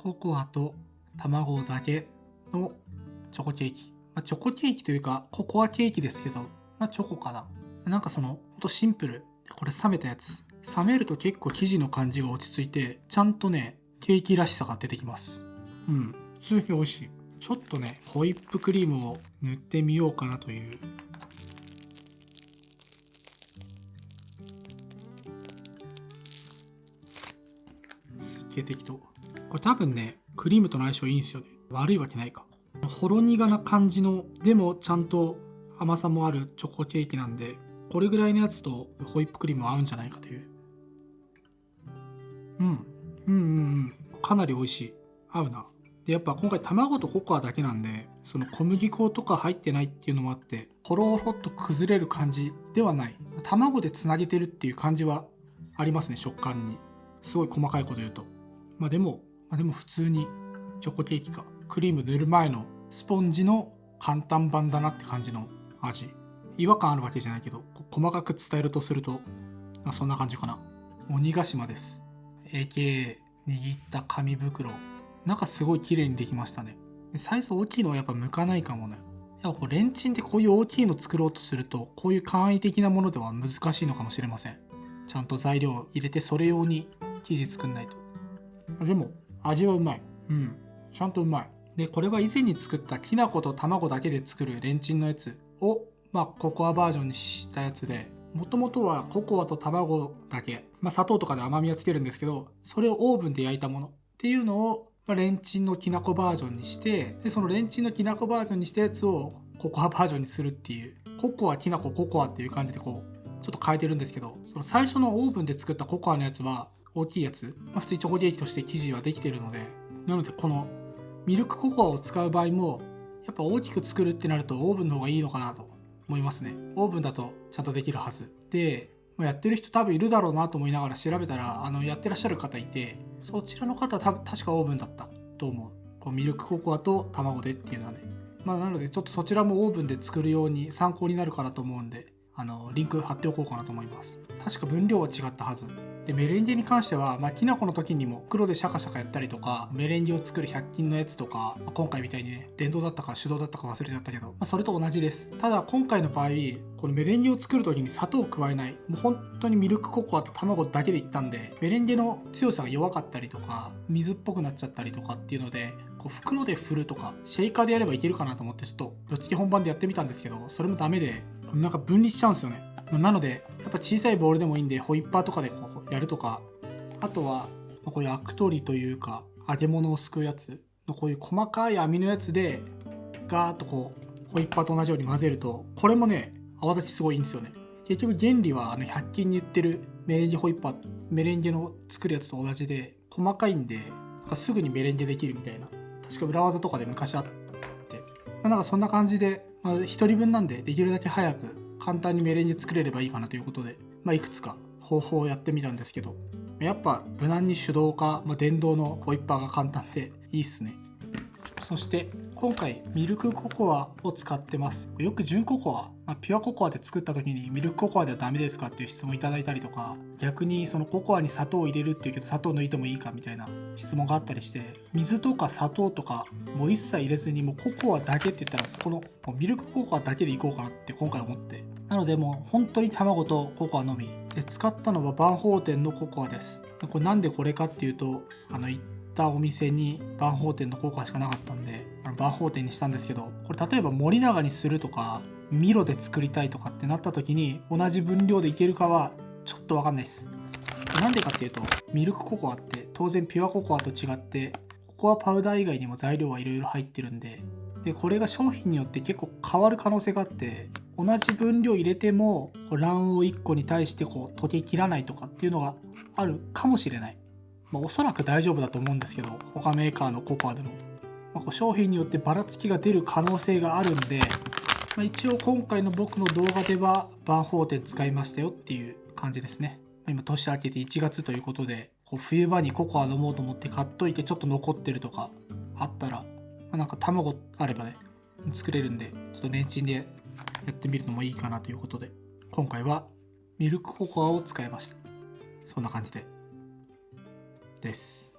ココアと卵だけのチョコケーキ。チョコケーキというかココアケーキですけど、チョコかな。なんかほんとシンプル。これ冷めたやつ。冷めると結構生地の感じが落ち着いて、ちゃんとね、ケーキらしさが出てきます。普通に美味しい。ちょっとね、ホイップクリームを塗ってみようかなという。すっげえ適当。これ多分ね、クリームとの相性いいんですよね。悪いわけないか。ほろ苦な感じの、でもちゃんと甘さもあるチョコケーキなんで、これぐらいのやつとホイップクリーム合うんじゃないかという。かなり美味しい。合うな。で、やっぱ今回卵とココアだけなんで、その小麦粉とか入ってないっていうのもあって、ホロホロっと崩れる感じではない。卵でつなげてるっていう感じはありますね、食感に。すごい細かいこと言うと。でも普通にチョコケーキか。クリーム塗る前のスポンジの簡単版だなって感じの味。違和感あるわけじゃないけど、細かく伝えるとすると、そんな感じかな。鬼ヶ島です。AKA 握った紙袋。中すごい綺麗にできましたね。サイズ大きいのはやっぱ向かないかもね。レンチンでこういう大きいの作ろうとすると、こういう簡易的なものでは難しいのかもしれません。ちゃんと材料を入れてそれ用に生地作んないと。でも味はうまい。ちゃんとうまい。で、これは以前に作ったきな粉と卵だけで作るレンチンのやつを、ココアバージョンにしたやつで、もともとはココアと卵だけ、砂糖とかで甘みはつけるんですけど、それをオーブンで焼いたものっていうのを、レンチンのきな粉バージョンにして、で、そのレンチンのきな粉バージョンにしたやつをココアバージョンにするっていう、ココア、きな粉、ココアっていう感じでちょっと変えてるんですけど、その最初のオーブンで作ったココアのやつは、大きいやつ、普通にチョコケーキとして生地はできてるので、なのでこのミルクココアを使う場合も、やっぱ大きく作るってなるとオーブンの方がいいのかなと思いますね。オーブンだとちゃんとできるはず。で、やってる人多分いるだろうなと思いながら調べたら、やってらっしゃる方いて、そちらの方は確かオーブンだったと思う。ミルクココアと卵でっていうのはね。なのでちょっとそちらもオーブンで作るように参考になるかなと思うんで、リンク貼っておこうかなと思います。確か分量は違ったはず。で、メレンゲに関しては、きな粉の時にも黒でシャカシャカやったりとか、メレンゲを作る100均のやつとか、今回みたいにね、電動だったか手動だったか忘れちゃったけど、それと同じです。ただ今回の場合、このメレンゲを作る時に砂糖を加えない、もう本当にミルクココアと卵だけでいったんで、メレンゲの強さが弱かったりとか、水っぽくなっちゃったりとかっていうので、袋で振るとか、シェイカーでやればいけるかなと思って、ちょっとぶっつけ本番でやってみたんですけど、それもダメで、なんか分離しちゃうんですよね。なので、やっぱ小さいボールでもいいんで、ホイッパーとかでやるとか、あとは、こういうアク取りというか、揚げ物をすくうやつのこういう細かい網のやつで、ガーッとホイッパーと同じように混ぜると、これもね、泡立ちすごいいいんですよね。結局原理は100均に売ってるメレンゲホイッパー、メレンゲの作るやつと同じで、細かいんで、すぐにメレンゲできるみたいな。確か裏技とかで昔あって。なんかそんな感じで、1人分なんでできるだけ早く簡単にメレンゲ作れればいいかなということで、いくつか方法をやってみたんですけど、やっぱ無難に手動か、電動のホイッパーが簡単でいいっすね。そして今回ミルクココアを使ってます。よく純ココア、ピュアココアで作った時にミルクココアではダメですかっていう質問いただいたりとか、逆にそのココアに砂糖を入れるっていうけど砂糖抜いてもいいかみたいな質問があったりして、水とか砂糖とかもう一切入れずにもうココアだけって言ったら、このミルクココアだけでいこうかなって今回思って、なのでもう本当に卵とココアのみで、使ったのは万宝店のココアです。これなんでこれかっていうと、行ったお店に万宝店のココアしかなかったんで、万宝店にしたんですけど、これ例えば森永にするとかミロで作りたいとかってなった時に同じ分量でいけるかはちょっと分かんないです。なんでかっていうと、ミルクココアって当然ピュアココアと違ってココアパウダー以外にも材料はいろいろ入ってるんで、これが商品によって結構変わる可能性があって、同じ分量入れても卵黄1個に対して溶けきらないとかっていうのがあるかもしれない。おそらく大丈夫だと思うんですけど、他メーカーのココアでも、商品によってばらつきが出る可能性があるんで、一応今回の僕の動画では万宝店使いましたよっていう感じですね。今年明けて1月ということで、冬場にココア飲もうと思って買っといてちょっと残ってるとかあったら、なんか卵あればね作れるんで、ちょっとレンチンでやってみるのもいいかなということで、今回はミルクココアを使いました。そんな感じです。